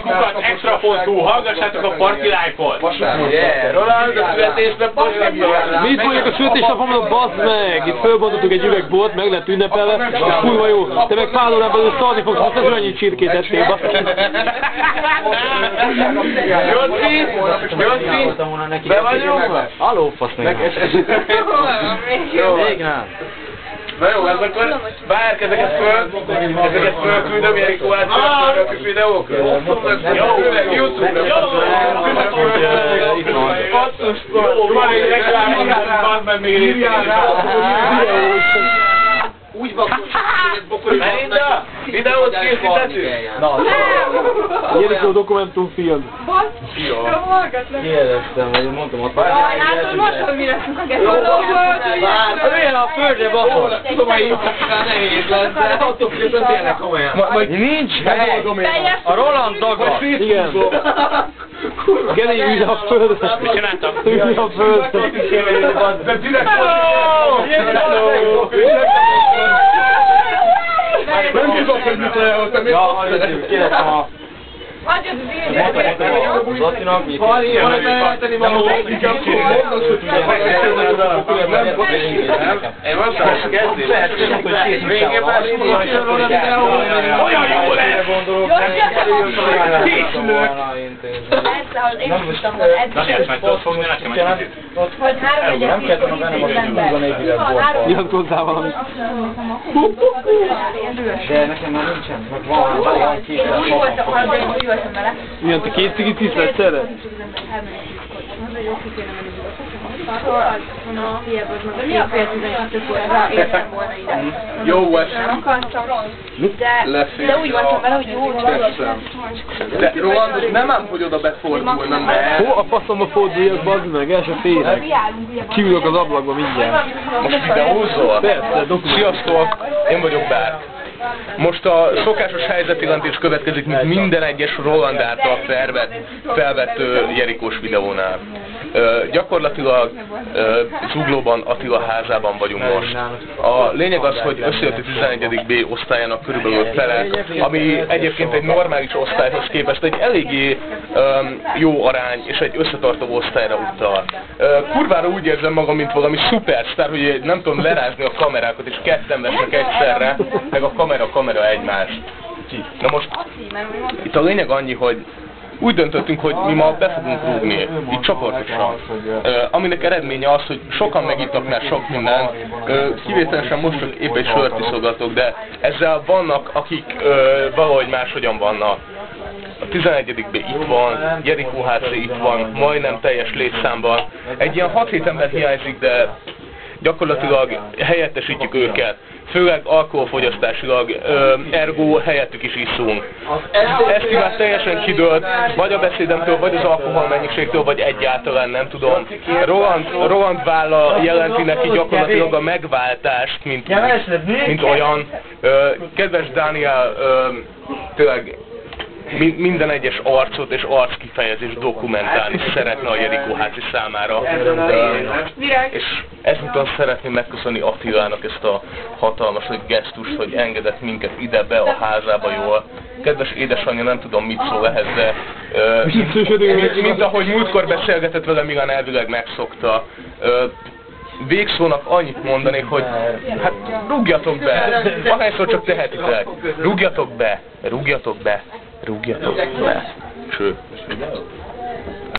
Kukat, extra pontú, hallgassátok a Party Life-ot! Roland, a születésnapot Mit mondjuk a születésnapomra, bassz meg! Itt fölbontottuk egy üveg bort, meg lett ünnepelve, és kurva jó. Te meg pár órán belül szarni fogsz, most az annyi csirkét ettél, bassz. Jossi, be vagyunk? Aló, fasz meg. Még nem. Na jó, ez akkor várj, ezeket fölküldöm, Jerikó átfölök videókra. Jó, YouTube-ra. Úgy van, hogy Melinda, videót készítettük? Na, Jerikó dokumentumfilm. Kérdeztem, vagy mondtam ott. Látod, most, hogy mi leszünk a Olyan a földre baszol. Tudom, hogy rá nehéz lesz, de attól függetlenül tényleg komolyan. Nincs hely. A Roland dagad. Igen. Geri, ülj a földre. Mit csináltam? Ülj a földre. De direkt nem tudom, hogy mit lehettem, mit mondtam. Adjad az élőt! Zatinak mit? Van bejelenteni magam, inkább mondasz, hogy én most már kezdés. Végén már olyan jó lesz! Készülök! Én is tudtam, hogy Daniel, meg tudod fogni nekem egy kicsit? hogy 3-1-es Nem kellett volna bennem a stúdban egy üveg borban. Nyilatkozzál valamit. De nekem már nincsen, meg van két. Úgy voltam, hogy voltam vele. Milyen, te két cigit isz egyszerre? Mi a fél 12-kor értem volna ide? Jó volt. Nem akartam. De úgy voltam vele, hogy jó volt. De Roland, nem ám, hogy oda befordulna, mert... Hó, a faszomba forduljak, bazd meg, el se félek. Kiülök az ablakba mindjárt. Most videózol? Persze, dokumentum. Sziasztok, én vagyok Bárk. Most a szokásos helyzetjelentés következik, mint minden egyes Roland által felvett Jerikós videónál. Gyakorlatilag Zuglóban, Attila házában vagyunk most. A lényeg az, hogy összejött a 11. B osztályának körülbelül fele, ami egyébként egy normális osztályhoz képest egy eléggé jó arány és egy összetartó osztályra utal. Kurvára úgy érzem magam, mint valami szupersztár, hogy nem tudom lerázni a kamerákat, és ketten vesznek egyszerre, meg a kamera egymást. Na most, itt a lényeg annyi, hogy úgy döntöttünk, hogy mi ma be fogunk rúgni, így csoportosan. Aminek eredménye az, hogy sokan megittak már sok mindent, kivételesen most csak épp egy sört iszogatok, de ezzel vannak, akik valahogy máshogyan vannak. A 11. B itt van, Jerikó HC itt van, majdnem teljes létszámban. Egy ilyen 6-7 ember hiányzik, de gyakorlatilag helyettesítjük őket. Főleg alkoholfogyasztásilag, ergo helyettük is iszunk. Ez már teljesen kidőlt, vagy a beszédemtől, vagy az alkohol mennyiségtől, vagy egyáltalán nem tudom. Roland válla jelenti neki gyakorlatilag a megváltást, mint olyan. Kedves Daniel, tényleg minden egyes arcot és arckifejezést dokumentálni szeretne a Jerikó házi számára. És ezúttal szeretném megköszönni Attilának ezt a hatalmas gesztust, hogy engedett minket ide be a házába jól. Kedves édesanyja, nem tudom mit szól ehhez, de mint ahogy múltkor beszélgetett vele, Milán elvileg megszokta. Végszónak annyit mondanék, hogy hát rúgjatok be, ahányszor csak tehetitek, rúgjatok be, rúgjatok be. Rúgjatok be. Cső.